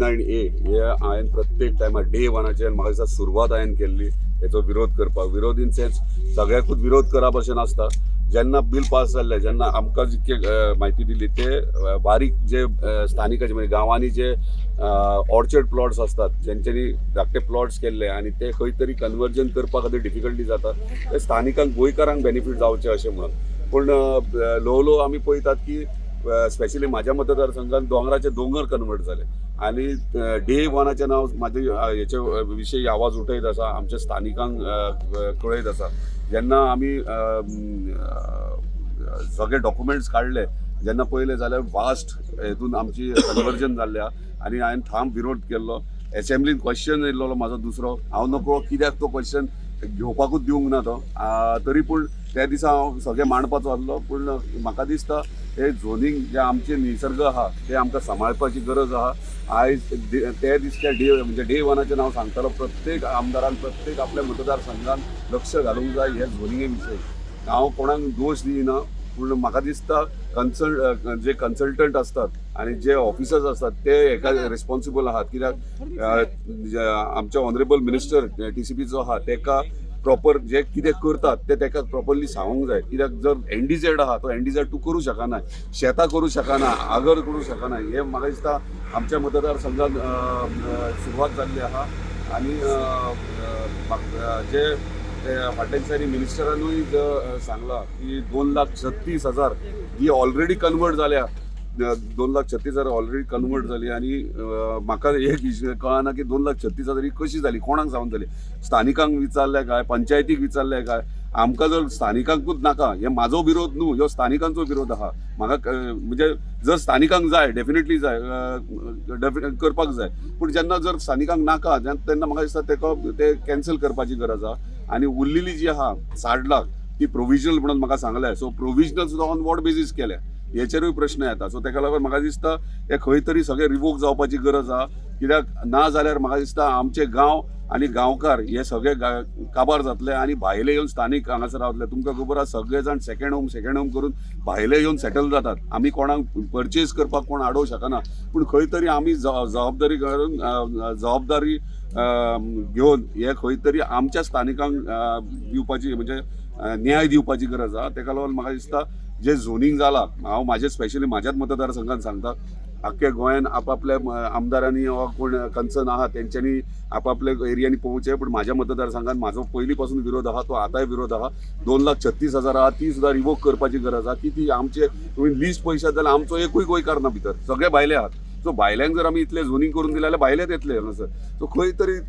49A हे हांवें प्रत्येक टायमार डे वनाच्यान म्हाका दिसता सुरवात हांवें केल्ली हेचो विरोध करपाक. विरोध इन सेन्स सगळ्याकूच विरोध करप अशें नासता. जेन्ना बिल पास जाल्लें, जेन्ना आमकां जितके म्हायती दिली ते बारीक जे स्थानिकाचे म्हणजे गांवांनी जे ऑर्चर्ड प्लॉट्स असतात ज्यांच्यांनी धाकटे प्लॉट्स केल्ले आनी ते खंय तरी कन्वर्जन करपा खातीर डिफिकल्टी जाता ते स्थानिकांक गोंयकारांक बेनिफीट जावचे अशें म्हणून. पूण ल्हव ल्हव आमी पळयतात की स्पेशली म्हाज्या मतदारसंघात दोंगराचे दोंगर कन्वर्ट जाले आनी डे वनाचें नांव म्हाजे हेचे विशयी आवाज उठयत आसा, आमच्या स्थानिकांक कळयत आसा. जेन्ना आमी सगळे डॉक्युमेंट्स काडले, जेन्ना पळयले जाल्यार वास्ट हेतून आमची कन्वर्जन जाल्ल्या आनी हांवें ठाम विरोध केल्लो. एसेंब्लीन क्वेश्चन येयल्लो म्हाजो दुसरो, हांव नकळो कित्याक तो क्वेश्चन घेवपाकूच दिवंक ना तो, तरी पूण त्या दिसा हांव सगळें मांडपाचो आसलो. पूण म्हाका दिसता हे झोनींग जे आमचे निसर्ग आहा ते आमकां सांबाळपाची गरज आहा. आयज ते दिसच्या डे म्हणजे डे वनाचें नांव सांगतालो प्रत्येक आमदारान प्रत्येक आपल्या मतदारसंघान लक्ष घालूंक जाय हे झोनिंगे विशयी. हांव कोणाक दोश दिना, पूण म्हाका दिसता जे कन्सल्टंट असतात आणि जे ऑफिसर्स असतात ते हेका रिस्पॉन्सिबल आहात. कित्याक आमच्या ऑनरेबल मिनिस्टर TCPचो आहा तेका प्रॉपर जे कितें करतात ते तेका प्रॉपरली सांगूंक जाय. कित्याक जर NDZ आहा तो NDZ तूं करूं शकना, शेतां करूं शकना, आगर करूं शकना. हे म्हाका दिसता आमच्या मतदारसंघात सुरवात जाल्ली आहा. आनी जे फाटल्या दिसांनी मिनिस्टरानूय सांगला की 2,36,000 ही ऑलरेडी कन्वर्ट जाल्या, 2,36,000 ऑलरेडी कन्वर्ट जाली. आनी म्हाका एक कळना की 2,36,000 ही कशी जाली, कोणाक जावन जाली. स्थानिकांक विचारले काय, पंचायतीक विचारले काय. आमकां जर स्थानिकांकूच नाका, हे म्हाजो विरोध न्हू, ह्यो स्थानिकांचो विरोध आहा. म्हाका म्हणजे जर स्थानिकांक जाय डेफिनेटली जाय करपाक जाय, पूण जेन्ना जर स्थानिकांक नाका तेन्ना म्हाका दिसता तेका ते कॅन्सल करपाची गरज आहा. आनी उरलेली जी आहा 60 लाख ती प्रोविजनल म्हणून म्हाका सांगल्या. सो प्रोविजनल सुद्दां ऑन वॉट बेजीस केल्या हेचेरूय प्रश्न येता. सो तेका लागून म्हाका दिसता हे खंय तरी सगळें रिवोक जावपाची गरज आहा. कित्याक ना जाल्यार म्हाका दिसता आमचे गांव आनी गांवकार हे सगळे काबार जातले आनी भायले येवन स्थानीक हांगासर रावतले. तुमकां खबर आहा सगळे जाण सेकंड होम करून भायले येवन सेटल जातात. आमी कोणाक परचेज करपाक कोण आडोवंक शकना, पूण खंय तरी आमी जबाबदारी घेवन हे खंय तरी आमच्या स्थानिकांक दिवपाची म्हणजे न्याय दिवपाची गरज आहा. तेका लागून म्हाका दिसता जे झोनींग जाला, हांव म्हाजे स्पेशली म्हाज्याच मतदारसंघात सांगता, आख्ख्या गोंयान आपापल्या आमदारांनी वा कोण कन्सर्न आहा तेंच्यांनी आपापल्या एरियांनी पोवचें. पूण म्हाज्या मतदारसंघात म्हाजो पयलीं पासून विरोध आहा, तो आतांय विरोध आहा. 2,36,000 आहा ती सुद्दां रिवोक करपाची गरज आहा. ती आमचे तुमी लिस्ट पळयशात जाल्यार आमचो एकूय गोंयकार ना भितर, सगळे भायले आहात. सो भायल्यांक जर आमी इतले झोनींग करून दिलें जाल्यार भायलेच येतले हांगासर. सो खंय तरी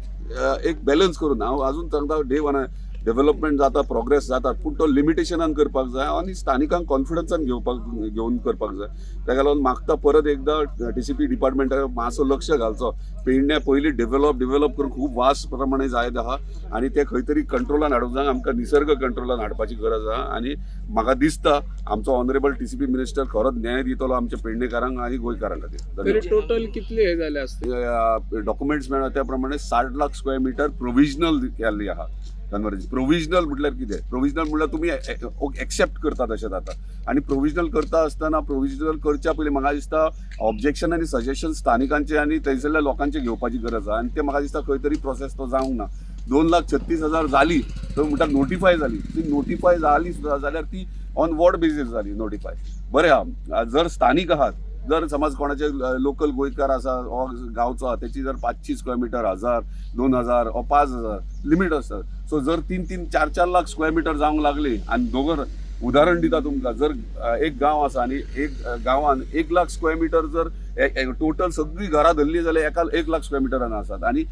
एक बॅलन्स करून हांव अजून सांगता डे वना डेव्हलपमेंट जाता, प्रोग्रेस जाता, पूण तो लिमिटेशनान करपाक जाय आनी स्थानिकांक कॉन्फिडन्सान घेवन करपाक जाय. ताका लागून मागता परत एकदां TCP डिपार्टमेंटान मातसो लक्ष घालचो. पेडण्या पयलीं डेव्हलप करून खूब वास्ट प्रमाणे जायत आहा आनी ते खंय तरी कंट्रोलान हाडूंक जाय. आमकां निसर्ग कंट्रोलान हाडपाची गरज आहा आनी म्हाका दिसता आमचो ऑनरेबल TCP मिनिस्टर खरोच न्याय दितलो आमच्या पेडणेकारांक आनी गोंयकारां खातीर. टोटल कितले हे जाले असते डॉक्युमेंट्स मेळ्ळा त्या प्रमाणे 60 लाख स्क्वेअर मिटर प्रोविजनल केल्ली आहा. कन्वर्जन प्रोविजनल म्हटल्यार कितें? प्रोविजनल म्हटल्यार तुमी एक्सेप्ट करतात अशें जाता. आनी प्रोविजनल करता आसतना प्रोविजनल करच्या पयलीं म्हाका दिसता ऑब्जेक्शन आनी सजेशन स्थानिकांचे आनी थंयसरल्या लोकांचे घेवपाची गरज आहा. आनी ते म्हाका दिसता खंय तरी प्रोसेस तो जावंक ना. 2,36,000 जाली तर म्हणटा नोटिफाय जाली. ती नोटिफाय जाली सुद्दां जाल्यार ती ऑन वॉट बेजीस जाली नोटिफाय. बरें आहा, जर स्थानीक आहात, जर समज कोणाचे लोकल गोंयकार आसा हो गांवचो आहा त्याची जर 500 स्क्वेअर मिटर 1,000, 2,000 वा 5,000 लिमीट आसता. सो जर 3-3, 4-4 लाख स्क्वेअर मिटर जावंक लागली आनी दोगर उदाहरण दिता तुमकां, जर एक गांव आसा आनी एक गांवान 1 लाख स्क्वेअर मिटर जर टोटल सगळीं घरां धरली जाल्यार एका 1 लाख स्क्वेअर मिटरान आसात आनी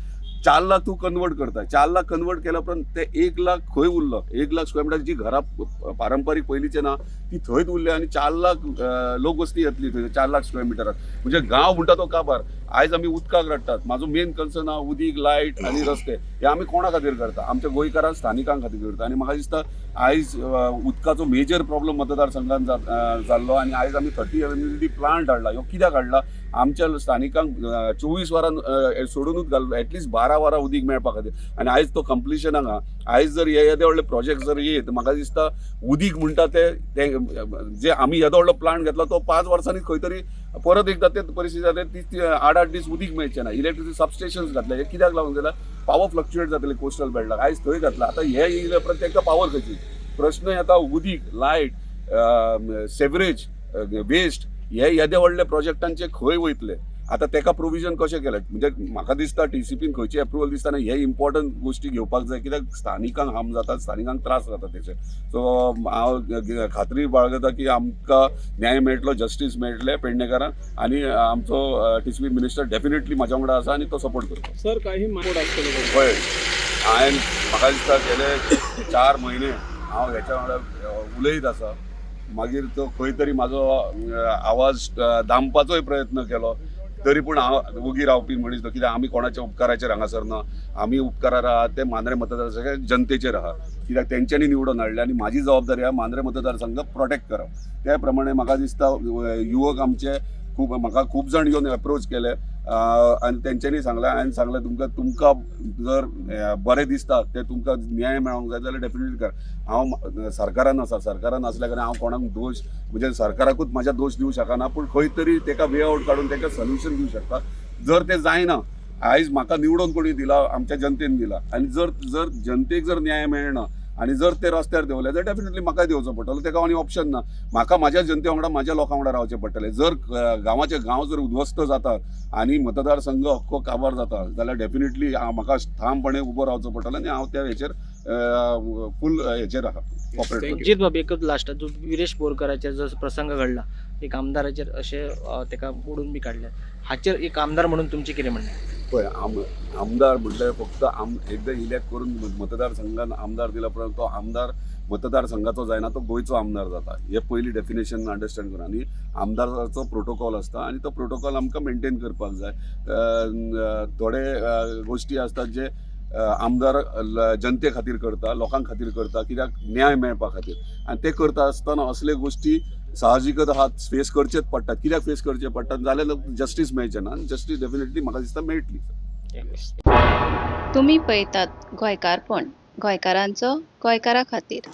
4 लाख तूं कन्वर्ट करता. 4 लाख कन्वर्ट केल्या उपरांत ते 1 लाख खंय उरलो? 1 लाख स्क्वेअर मिटर जी घरां पारंपारीक पयलींचे ना ती थंयच उरली आनी 4 लाख लोकवस्ती येतली थंय 4 लाख स्क्वेअर मिटरान. म्हणजे गांव म्हणटा तो काबार. आयज आमी उदकाक रडटात. म्हाजो मेन कन्सर्न आहा उदीक, लायट आनी रस्ते. हे आमी कोणा खातीर करता? आमच्या गोंयकारां स्थानिकां खातीर करता. आनी म्हाका दिसता आयज उदकाचो मेजर प्रॉब्लम मतदारसंघान जाल्लो आनी आयज आमी 30 MMLD प्लांट हाडला. ह्यो कित्याक हाडला? आमच्या स्थानिकांक 24 वरां सोडूनूच घाललो, एटलीस्ट 12 वारा उदीक मेळपा खातीर आनी आयज तो कंप्लिशनाक आहा. आयज जर हे येदे व्हडले प्रोजेक्ट जर येत म्हाका दिसता उदीक म्हणटा ते जे आमी येदो व्हडलो प्लांट घेतला तो 5 वर्सांनी खंय तरी परत एकदा ते परिस्थिती जाते ती 8-8 दीस उदीक मेळचे ना. इलेक्ट्रिसिटी सबस्टेशन्स घातले हे कित्याक लागून जाल्यार पावर फ्लक्च्युएट जातले कोस्टल बेल्टाक. आयज थंय घातला. आतां हे येयले प्रत्येक पावर खंयची प्रश्न येता उदीक लायट सेवरेज वेस्ट हे येदे व्हडले प्रोजेक्टांचे खंय वयतले. आता तेका प्रोविजन कशें केलें म्हणजे म्हाका दिसता TCPन खंयची एप्रुवल दिसता हे इम्पॉर्टंट गोश्टी घेवपाक जाय कित्याक स्थानिकांक हार्म जाता स्थानिकांक त्रास जाता तेचे. सो हांव खात्री बाळगता की आमकां न्याय मेळटलो जस्टीस मेळटले पेडणेकारांक आनी आमचो TCP मिनिस्टर डेफिनेटली म्हाज्या वांगडा आसा आनी तो सपोर्ट करता. सर काही मागोड आसतले पळय हांवें म्हाका दिसता गेले 4 म्हयने हांव ह्याच्या वांगडा उलयत आसा. मागीर तो खंय तरी म्हाजो आवाज दामपाचोय प्रयत्न केलो तरी पूण हांव ओगी रावपी मनीस कित्याक आमी कोणाच्या उपकाराचेर हांगासर ना. आमी उपकारार आहात ते मांद्रे मतदारसंघाच्या जनतेचेर आहा कित्याक तेंच्यांनी निवडून हाडले आनी म्हाजी जबाबदारी आहा मांद्रे मतदारसंघ प्रोटेक्ट करप. त्या प्रमाणे म्हाका दिसता युवक आमचे म्हाका खूब जाण येवन एप्रोच केले आनी तेंच्यांनी सांगलें हांवें सांगलें तुमकां जर बरें दिसता ते तुमकां न्याय मेळोंक जाय जाल्यार डेफिनेटली कर. हांव सरकारान आसा सरकारान आसल्या कारणान हांव कोणाक दोश म्हणजे सरकाराकूच म्हाज्या दोश दिवंक शकना पूण खंय तरी तेका वे आउट काडून तेका सोल्युशन दिवंक शकता. जर ते जायना आयज म्हाका निवडून कोणी दिला आमच्या जनतेन दिला आनी जर जनतेक जर न्याय मेळना आनी जर ते रस्त्यार देंवले जाल्यार डेफिनेटली म्हाका देंवचो पडटलो. तेका आनी ऑप्शन ना. म्हाका म्हाज्या जनते वांगडा म्हाज्या लोकां वांगडा रावचें पडटलें. जर गांवाचे गांव जर उद्ध्वस्त जाता आनी मतदारसंघ हक्को काबार जाता जाल्यार डेफिनेटली म्हाका ठामपणे उबो रावचो पडटलो आनी हांव त्या हेचेर फूल हेचेर आहा कॉपरेट. रणजीत बाब एकच लास्ट जो विरेश बोरकराचे जो प्रसंग घडला एक आमदाराचेर अशें तेका मोडून बी काडले हाचेर एक आमदार म्हणून तुमचें कितें म्हणणें? पळय आमदार म्हटल्यार फक्त एकदां इलेक्ट करून मतदारसंघान आमदार दिला पण तो आमदार मतदारसंघाचो जायना तो गोंयचो आमदार जाता. हे पयली डेफिनेशन अंडरस्टँड करा. आनी आमदाराचो प्रोटोकॉल आसता आनी तो प्रोटोकॉल आमकां मेनटेन करपाक जाय. थोडे गोश्टी आसतात जे आमदार जनते खातीर करता लोकां खातीर करता कित्याक न्याय मेळपा खातीर आनी ते करता आसतना असले गोश्टी साहजिकच हात फेस करचेच पडटात. कित्याक फेस करचे पडटात जाल्यार जस्टीस मेळचें ना आनी जस्टीस डेफिनेटली म्हाका दिसता मेळटली. तुम्ही पळयतात गोंयकारपण गोंयकारांचो गोंयकारा खातीर.